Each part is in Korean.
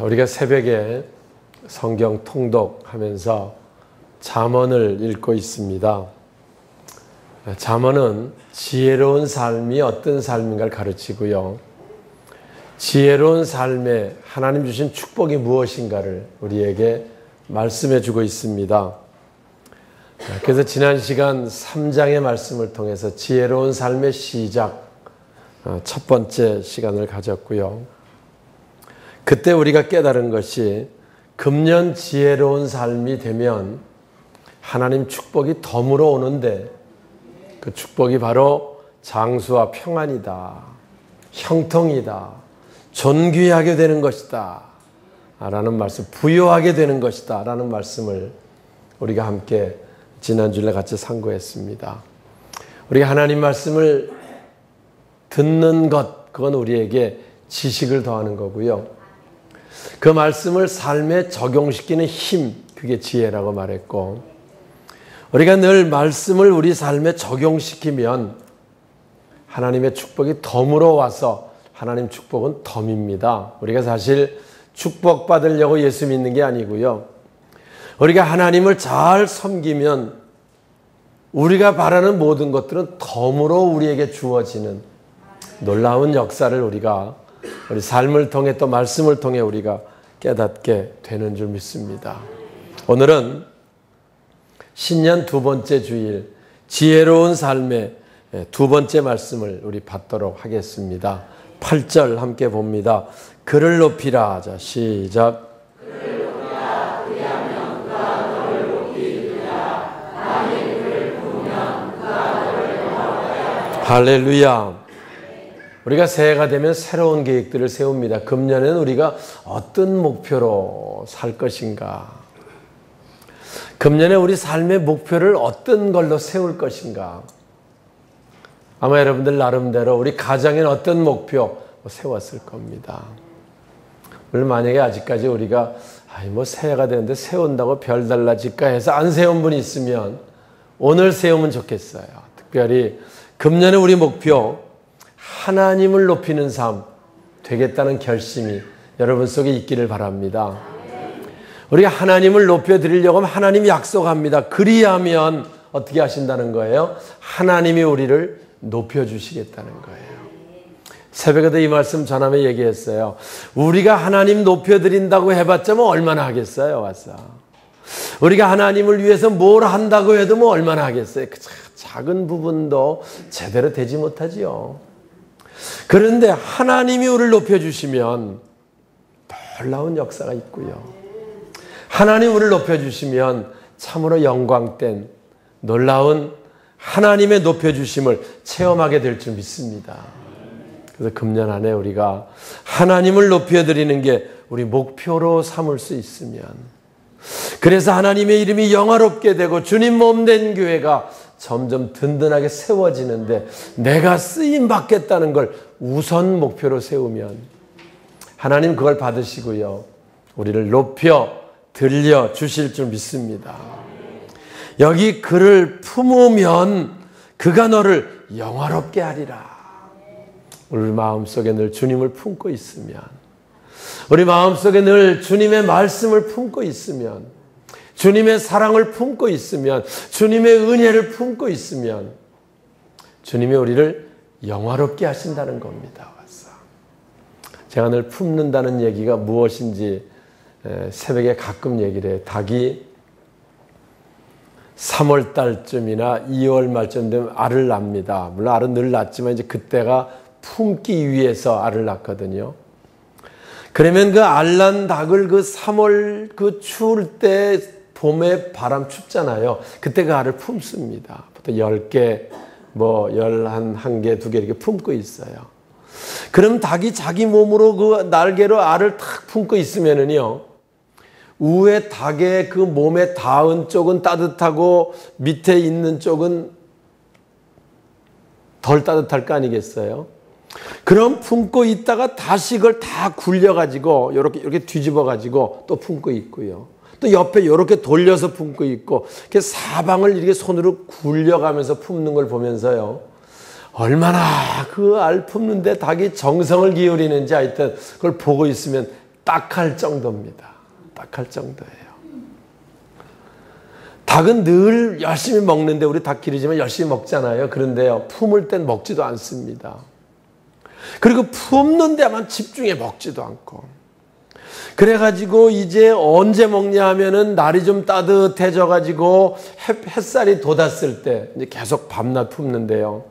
우리가 새벽에 성경 통독하면서 잠언을 읽고 있습니다. 잠언은 지혜로운 삶이 어떤 삶인가를 가르치고요. 지혜로운 삶에 하나님 주신 축복이 무엇인가를 우리에게 말씀해 주고 있습니다. 그래서 지난 시간 3장의 말씀을 통해서 지혜로운 삶의 시작 첫 번째 시간을 가졌고요. 그때 우리가 깨달은 것이 금년 지혜로운 삶이 되면 하나님 축복이 덤으로 오는데 그 축복이 바로 장수와 평안이다, 형통이다, 존귀하게 되는 것이다 라는 말씀, 부유하게 되는 것이다 라는 말씀을 우리가 함께 지난주에 같이 상고했습니다. 우리가 하나님 말씀을 듣는 것, 그건 우리에게 지식을 더하는 거고요. 그 말씀을 삶에 적용시키는 힘, 그게 지혜라고 말했고, 우리가 늘 말씀을 우리 삶에 적용시키면 하나님의 축복이 덤으로 와서 하나님 축복은 덤입니다. 우리가 사실 축복받으려고 예수 믿는 게 아니고요. 우리가 하나님을 잘 섬기면 우리가 바라는 모든 것들은 덤으로 우리에게 주어지는 놀라운 역사를 우리가 우리 삶을 통해 또 말씀을 통해 우리가 깨닫게 되는 줄 믿습니다. 오늘은 신년 두 번째 주일 지혜로운 삶의 두 번째 말씀을 우리 받도록 하겠습니다. 8절 함께 봅니다. 그를 높이라. 자, 시작. 그를 높이라. 그리하면 그가 너를 높이 이르리라. 만일 그를 부으면 그가 너를 영화롭게 하리라. 할렐루야. 우리가 새해가 되면 새로운 계획들을 세웁니다. 금년에는 우리가 어떤 목표로 살 것인가? 금년에 우리 삶의 목표를 어떤 걸로 세울 것인가? 아마 여러분들 나름대로 우리 가정에는 어떤 목표 세웠을 겁니다. 물론 만약에 아직까지 우리가 새해가 되는데 세운다고 별 달라질까 해서 안 세운 분이 있으면 오늘 세우면 좋겠어요. 특별히 금년에 우리 목표 하나님을 높이는 삶 되겠다는 결심이 여러분 속에 있기를 바랍니다. 우리가 하나님을 높여드리려고 하면 하나님이 약속합니다. 그리하면 어떻게 하신다는 거예요? 하나님이 우리를 높여주시겠다는 거예요. 새벽에도 이 말씀 전하며 얘기했어요. 우리가 하나님 높여드린다고 해봤자 얼마나 하겠어요, 와서. 우리가 하나님을 위해서 뭘 한다고 해도 얼마나 하겠어요. 그 작은 부분도 제대로 되지 못하지요. 그런데 하나님이 우리를 높여주시면 놀라운 역사가 있고요. 하나님 우리를 높여주시면 참으로 영광된 놀라운 하나님의 높여주심을 체험하게 될 줄 믿습니다. 그래서 금년 안에 우리가 하나님을 높여드리는 게 우리 목표로 삼을 수 있으면, 그래서 하나님의 이름이 영화롭게 되고 주님 몸된 교회가 점점 든든하게 세워지는데 내가 쓰임 받겠다는 걸 우선 목표로 세우면 하나님 그걸 받으시고요. 우리를 높여 들려 주실 줄 믿습니다. 여기 그를 품으면 그가 너를 영화롭게 하리라. 우리 마음속에 늘 주님을 품고 있으면, 우리 마음속에 늘 주님의 말씀을 품고 있으면, 주님의 사랑을 품고 있으면, 주님의 은혜를 품고 있으면 주님이 우리를 영화롭게 하신다는 겁니다. 제가 늘 품는다는 얘기가 무엇인지 새벽에 가끔 얘기를 해요. 닭이 3월 달쯤이나 2월 말쯤 되면 알을 낳습니다. 물론 알은 늘 낳지만 이제 그때가 품기 위해서 알을 낳거든요. 그러면 그 알 낳은 닭을 그 3월 그 추울 때 봄에 바람 춥잖아요. 그때 그 알을 품습니다. 보통 10개, 1개, 2개 이렇게 품고 있어요. 그럼 닭이 자기 몸으로 그 날개로 알을 탁 품고 있으면은요, 위에 닭의 그 몸에 닿은 쪽은 따뜻하고 밑에 있는 쪽은 덜 따뜻할 거 아니겠어요? 그럼 품고 있다가 다시 그걸 다 굴려가지고 이렇게 뒤집어가지고 또 품고 있고요. 또 옆에 이렇게 돌려서 품고 있고, 이렇게 사방을 이렇게 손으로 굴려가면서 품는 걸 보면서요, 얼마나 그 알 품는데 닭이 정성을 기울이는지 하여튼 그걸 보고 있으면 딱할 정도입니다. 딱할 정도예요. 닭은 늘 열심히 먹는데, 우리 닭 기르지만 열심히 먹잖아요. 그런데요, 품을 땐 먹지도 않습니다. 그리고 품는 데만 집중해 먹지도 않고. 그래가지고 이제 언제 먹냐 하면은 날이 좀 따뜻해져가지고 햇살이 돋았을 때, 이제 계속 밤낮 품는데요.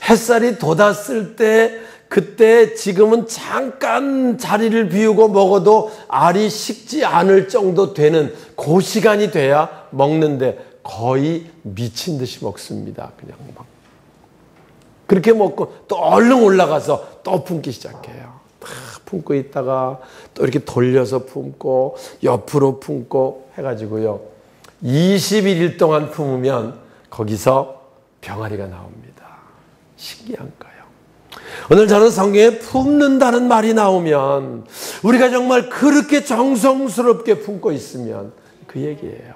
햇살이 돋았을 때, 그때 지금은 잠깐 자리를 비우고 먹어도 알이 식지 않을 정도 되는 그 시간이 돼야 먹는데 거의 미친 듯이 먹습니다. 그냥 막. 그렇게 먹고 또 얼른 올라가서 또 품기 시작해요. 다 품고 있다가 또 이렇게 돌려서 품고 옆으로 품고 해가지고요. 21일 동안 품으면 거기서 병아리가 나옵니다. 신기한 거예요. 오늘 저는 성경에 품는다는 말이 나오면 우리가 정말 그렇게 정성스럽게 품고 있으면 그 얘기예요.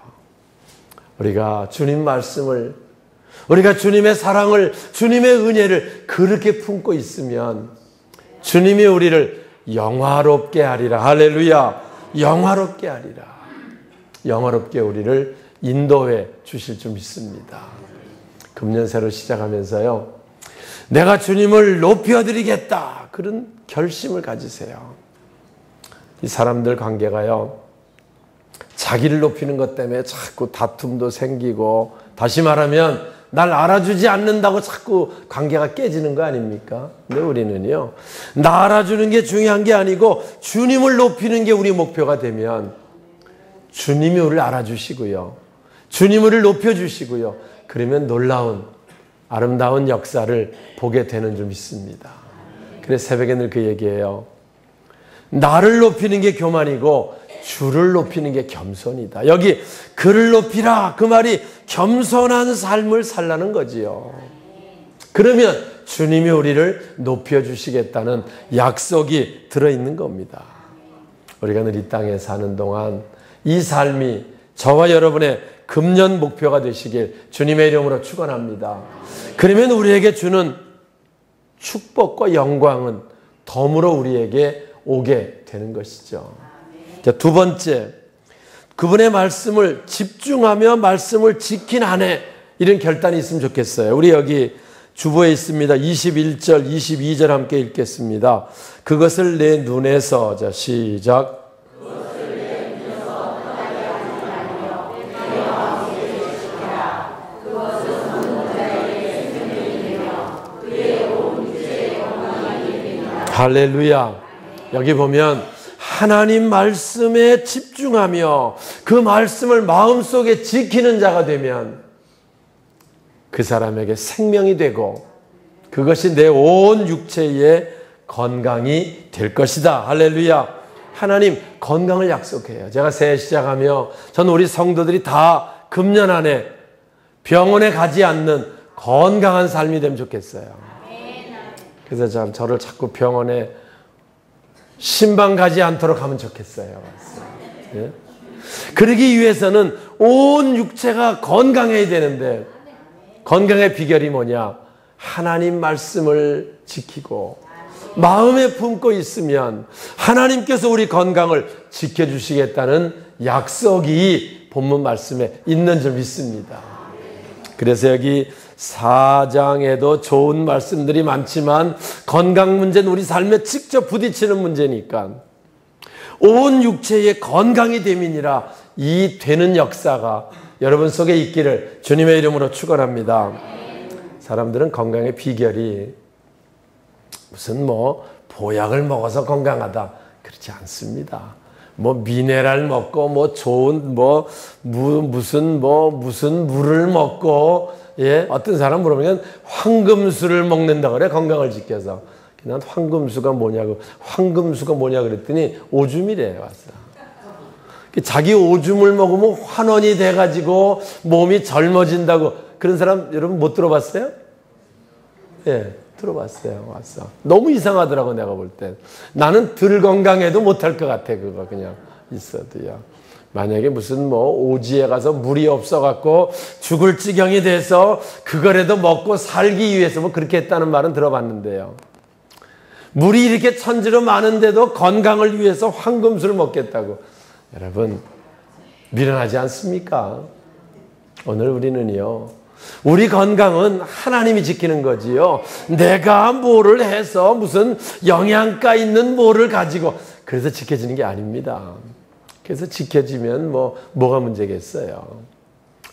우리가 주님 말씀을, 우리가 주님의 사랑을, 주님의 은혜를 그렇게 품고 있으면 주님이 우리를 영화롭게 하리라. 할렐루야. 영화롭게 하리라. 영화롭게 우리를 인도해 주실 줄 믿습니다. 금년 새로 시작하면서요, 내가 주님을 높여드리겠다, 그런 결심을 가지세요. 이 사람들 관계가요, 자기를 높이는 것 때문에 자꾸 다툼도 생기고, 다시 말하면 날 알아주지 않는다고 자꾸 관계가 깨지는 거 아닙니까? 근데 우리는요, 나 알아주는 게 중요한 게 아니고 주님을 높이는 게 우리 목표가 되면 주님이 우리를 알아주시고요, 주님이 우리를 높여주시고요, 그러면 놀라운 아름다운 역사를 보게 되는 줄 믿습니다. 그래서 새벽에 늘 그 얘기해요. 나를 높이는 게 교만이고 주를 높이는 게 겸손이다. 여기 그를 높이라, 그 말이 겸손한 삶을 살라는 거지요. 그러면 주님이 우리를 높여주시겠다는 약속이 들어있는 겁니다. 우리가 늘 이 땅에 사는 동안 이 삶이 저와 여러분의 금년 목표가 되시길 주님의 이름으로 축원합니다. 그러면 우리에게 주는 축복과 영광은 덤으로 우리에게 오게 되는 것이죠. 자, 두 번째, 그분의 말씀을 집중하며 말씀을 지킨 한 해, 이런 결단이 있으면 좋겠어요. 우리 여기 주보에 있습니다. 21절, 22절 함께 읽겠습니다. 그것을 내 눈에서, 자, 시작. 할렐루야. 여기 보면 하나님 말씀에 집중하며 그 말씀을 마음속에 지키는 자가 되면 그 사람에게 생명이 되고 그것이 내 온 육체의 건강이 될 것이다. 할렐루야. 하나님 건강을 약속해요. 제가 새해 시작하며 저는 우리 성도들이 다 금년 안에 병원에 가지 않는 건강한 삶이 되면 좋겠어요. 그래서 저를 자꾸 병원에 신방 가지 않도록 하면 좋겠어요. 예? 그러기 위해서는 온 육체가 건강해야 되는데, 건강의 비결이 뭐냐? 하나님 말씀을 지키고 마음에 품고 있으면 하나님께서 우리 건강을 지켜주시겠다는 약속이 본문 말씀에 있는 줄 믿습니다. 그래서 여기 4장에도 좋은 말씀들이 많지만 건강 문제는 우리 삶에 직접 부딪히는 문제니까 온 육체의 건강이 됨이니라, 이 되는 역사가 여러분 속에 있기를 주님의 이름으로 축원합니다. 사람들은 건강의 비결이 무슨 보약을 먹어서 건강하다, 그렇지 않습니다. 미네랄 먹고 좋은 무슨 물을 먹고, 예, 어떤 사람 물어보면 황금수를 먹는다 그래, 건강을 지켜서. 난 황금수가 뭐냐고, 그랬더니 오줌이래 왔어. 자기 오줌을 먹으면 환원이 돼가지고 몸이 젊어진다고, 그런 사람 여러분 못 들어봤어요? 예, 들어봤어요. 왔어. 너무 이상하더라고, 내가 볼 땐. 나는 덜 건강해도 못할 것 같아, 그거 그냥 있어도요. 만약에 무슨 오지에 가서 물이 없어갖고 죽을 지경이 돼서 그거라도 먹고 살기 위해서 그렇게 했다는 말은 들어봤는데요. 물이 이렇게 천지로 많은데도 건강을 위해서 황금술을 먹겠다고. 여러분, 미련하지 않습니까? 오늘 우리는요, 우리 건강은 하나님이 지키는 거지요. 내가 뭐를 해서 무슨 영양가 있는 뭐를 가지고 그래서 지켜지는 게 아닙니다. 그래서 지켜지면 뭐가 문제겠어요.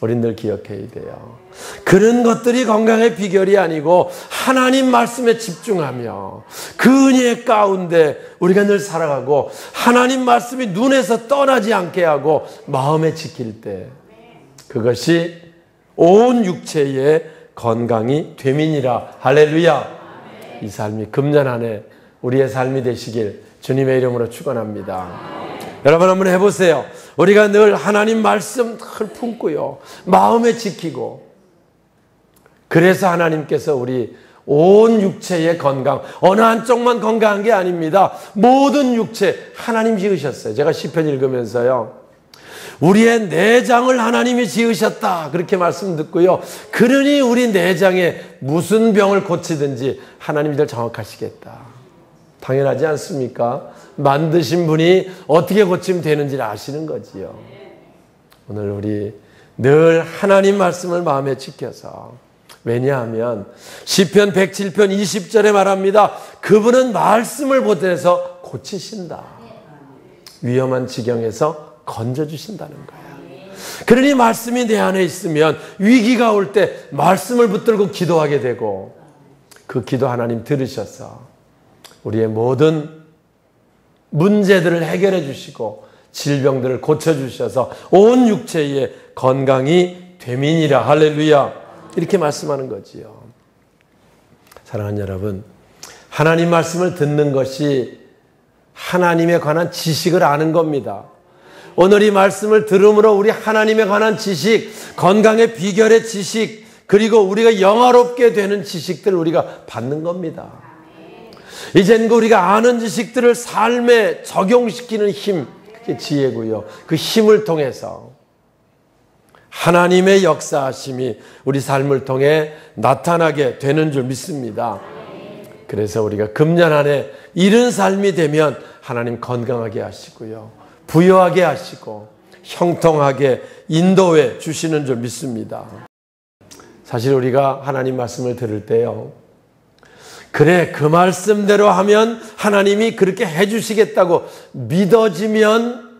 우린 늘 기억해야 돼요. 그런 것들이 건강의 비결이 아니고 하나님 말씀에 집중하며 그 은혜 가운데 우리가 늘 살아가고 하나님 말씀이 눈에서 떠나지 않게 하고 마음에 지킬 때 그것이 온 육체의 건강이 됨이니라. 할렐루야. 이 삶이 금년 안에 우리의 삶이 되시길 주님의 이름으로 축원합니다. 여러분 한번 해보세요. 우리가 늘 하나님 말씀 늘 품고요, 마음에 지키고, 그래서 하나님께서 우리 온 육체의 건강, 어느 한쪽만 건강한 게 아닙니다. 모든 육체 하나님 지으셨어요. 제가 시편 읽으면서요, 우리의 내장을 하나님이 지으셨다 그렇게 말씀 듣고요, 그러니 우리 내장에 무슨 병을 고치든지 하나님이 늘 정확하시겠다. 당연하지 않습니까? 만드신 분이 어떻게 고치면 되는지를 아시는 거지요. 오늘 우리 늘 하나님 말씀을 마음에 지켜서, 왜냐하면 시편 107편 20절에 말합니다. 그분은 말씀을 보내서 고치신다. 위험한 지경에서 건져주신다는 거예요. 그러니 말씀이 내 안에 있으면 위기가 올 때 말씀을 붙들고 기도하게 되고, 그 기도 하나님 들으셔서 우리의 모든 문제들을 해결해 주시고 질병들을 고쳐주셔서 온 육체의 건강이 됨이니라. 할렐루야. 이렇게 말씀하는 거지요. 사랑하는 여러분, 하나님 말씀을 듣는 것이 하나님에 관한 지식을 아는 겁니다. 오늘 이 말씀을 들음으로 우리 하나님에 관한 지식, 건강의 비결의 지식, 그리고 우리가 영화롭게 되는 지식들을 우리가 받는 겁니다. 이젠 우리가 아는 지식들을 삶에 적용시키는 힘, 그게 지혜고요. 그 힘을 통해서 하나님의 역사하심이 우리 삶을 통해 나타나게 되는 줄 믿습니다. 그래서 우리가 금년 안에 이런 삶이 되면 하나님 건강하게 하시고요, 부유하게 하시고 형통하게 인도해 주시는 줄 믿습니다. 사실 우리가 하나님 말씀을 들을 때요, 그래 그 말씀대로 하면 하나님이 그렇게 해주시겠다고 믿어지면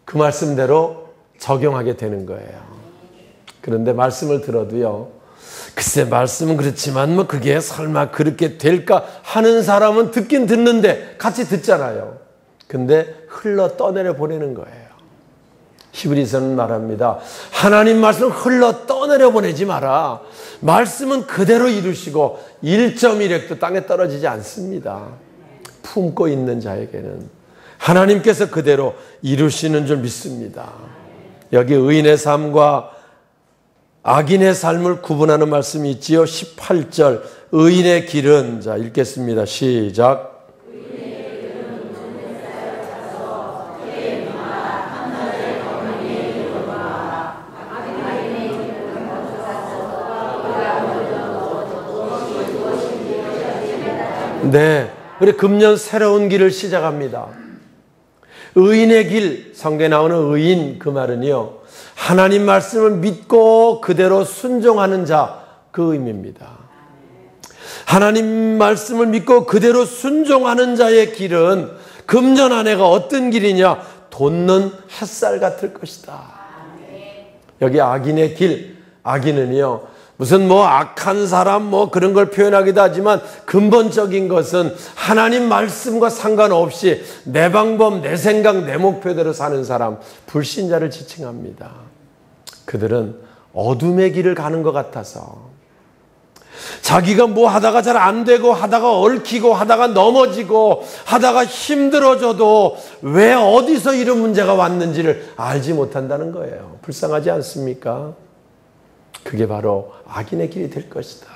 그 말씀대로 적용하게 되는 거예요. 그런데 말씀을 들어도요, 글쎄 말씀은 그렇지만 뭐 그게 설마 그렇게 될까 하는 사람은 듣긴 듣는데 같이 듣잖아요. 근데 흘러 떠내려 보내는 거예요. 히브리서는 말합니다. 하나님 말씀을 흘러 떠내려 보내지 마라. 말씀은 그대로 이루시고 1.1획도 땅에 떨어지지 않습니다. 품고 있는 자에게는 하나님께서 그대로 이루시는 줄 믿습니다. 여기 의인의 삶과 악인의 삶을 구분하는 말씀이 있지요. 18절 의인의 길은, 자 읽겠습니다. 시작. 네, 우리 금년 새로운 길을 시작합니다. 의인의 길, 성경에 나오는 의인, 그 말은요, 하나님 말씀을 믿고 그대로 순종하는 자, 그 의미입니다. 하나님 말씀을 믿고 그대로 순종하는 자의 길은 금년 한 해가 어떤 길이냐? 돋는 햇살 같을 것이다. 여기 악인의 길, 악인은요, 무슨 악한 사람 그런 걸 표현하기도 하지만 근본적인 것은 하나님 말씀과 상관없이 내 방법, 내 생각, 내 목표대로 사는 사람, 불신자를 지칭합니다. 그들은 어둠의 길을 가는 것 같아서 자기가 하다가 잘 안 되고 하다가 얽히고 하다가 넘어지고 하다가 힘들어져도 왜 어디서 이런 문제가 왔는지를 알지 못한다는 거예요. 불쌍하지 않습니까? 그게 바로 악인의 길이 될 것이다.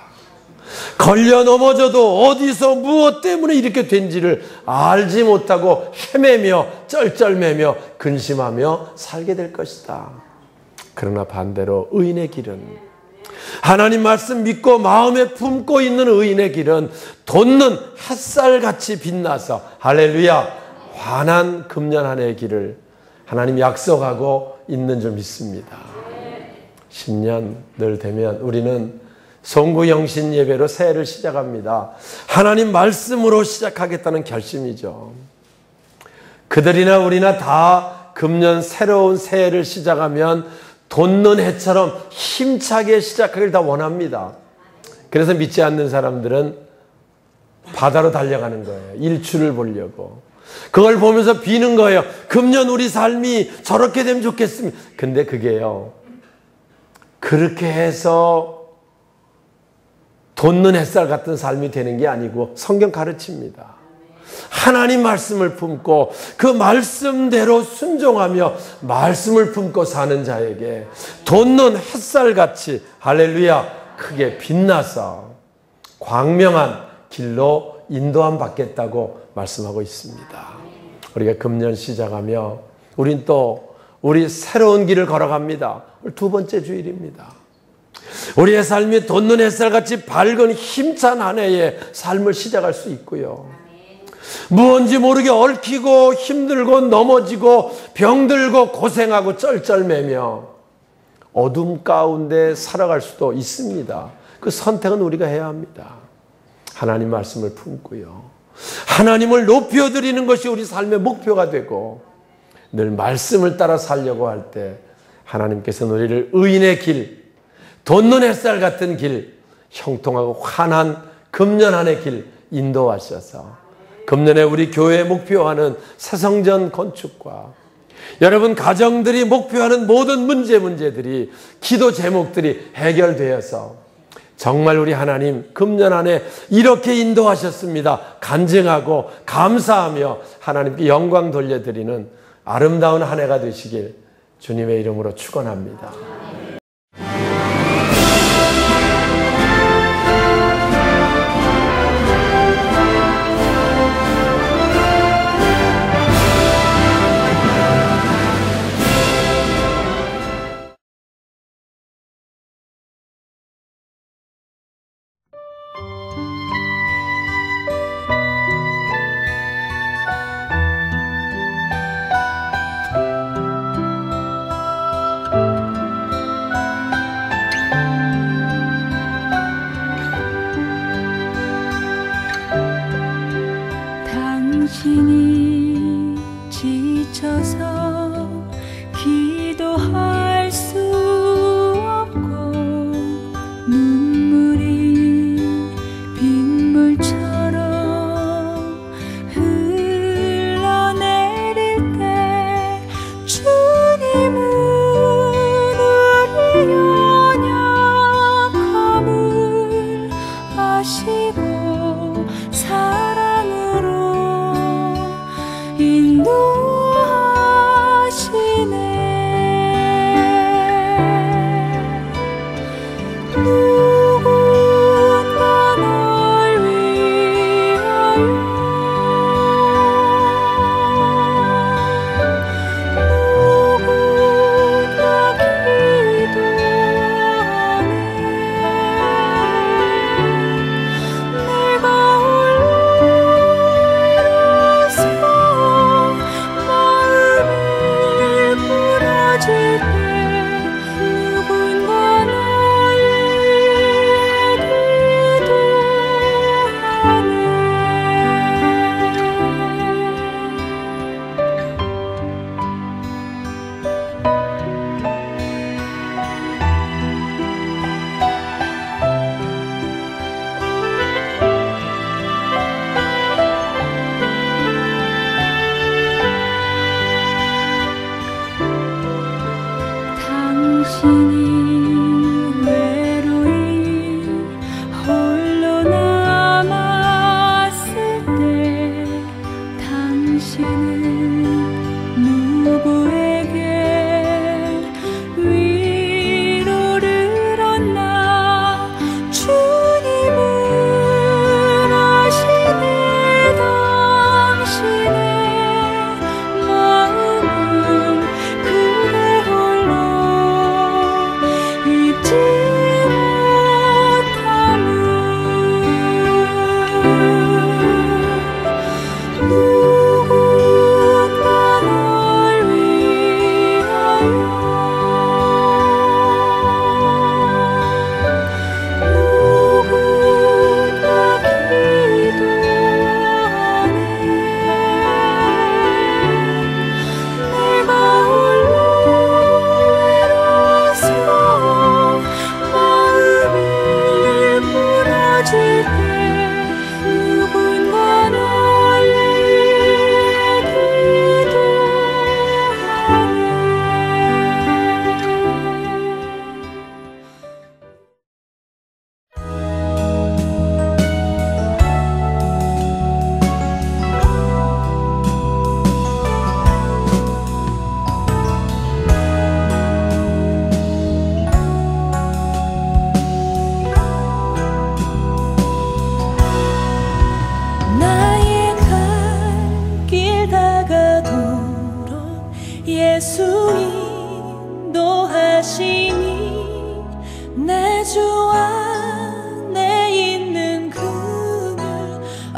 걸려 넘어져도 어디서 무엇 때문에 이렇게 된지를 알지 못하고 헤매며 쩔쩔매며 근심하며 살게 될 것이다. 그러나 반대로 의인의 길은 하나님 말씀 믿고 마음에 품고 있는 의인의 길은 돋는 햇살같이 빛나서 할렐루야 환한 금년 한 해의 길을 하나님 약속하고 있는 줄 믿습니다. 신년 늘 되면 우리는 송구영신 예배로 새해를 시작합니다. 하나님 말씀으로 시작하겠다는 결심이죠. 그들이나 우리나 다 금년 새로운 새해를 시작하면 돋는 해처럼 힘차게 시작하길 다 원합니다. 그래서 믿지 않는 사람들은 바다로 달려가는 거예요. 일출을 보려고. 그걸 보면서 비는 거예요. 금년 우리 삶이 저렇게 되면 좋겠습니다. 근데 그게요, 그렇게 해서 돋는 햇살 같은 삶이 되는 게 아니고 성경 가르칩니다. 하나님 말씀을 품고 그 말씀대로 순종하며 말씀을 품고 사는 자에게 돋는 햇살같이 할렐루야 크게 빛나서 광명한 길로 인도함 받겠다고 말씀하고 있습니다. 우리가 금년 시작하며 우린 또 우리 새로운 길을 걸어갑니다. 두 번째 주일입니다. 우리의 삶이 돋는 햇살같이 밝은 힘찬 한 해의 삶을 시작할 수 있고요. 무언지 모르게 얽히고 힘들고 넘어지고 병들고 고생하고 쩔쩔매며 어둠 가운데 살아갈 수도 있습니다. 그 선택은 우리가 해야 합니다. 하나님 말씀을 품고요. 하나님을 높여드리는 것이 우리 삶의 목표가 되고 늘 말씀을 따라 살려고 할 때 하나님께서는 우리를 의인의 길, 돋는 햇살 같은 길, 형통하고 환한 금년 한 해 길 인도하셔서 금년에 우리 교회의 목표하는 새성전 건축과 여러분 가정들이 목표하는 모든 문제들이 기도 제목들이 해결되어서 정말 우리 하나님 금년 안에 이렇게 인도하셨습니다. 간증하고 감사하며 하나님께 영광 돌려드리는 아름다운 한 해가 되시길 주님의 이름으로 축원합니다. 당신이 지쳐서 기도할 수 없고 눈물이 빗물처럼 흘러내릴 때 주님은 우리 연약함을 아시고 사랑으로 인도하시네. 누군가 널 위하여 누군가 기도하네. 내가 홀로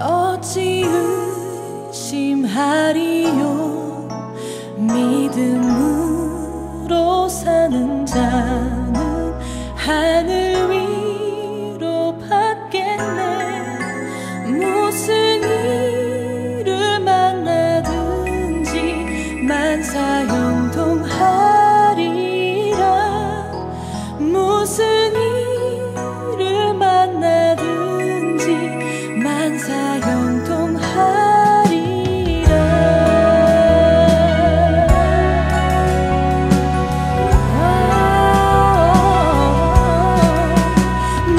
어찌 의심하리요. 믿음으로 사는 자는 하늘 위로 받겠네. 무슨 일을 만나든지 만사형통하리라. 무슨 일을 만나든지 만사형통하리라.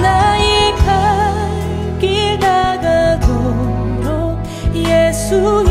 나의 갈 길 다가도록 예수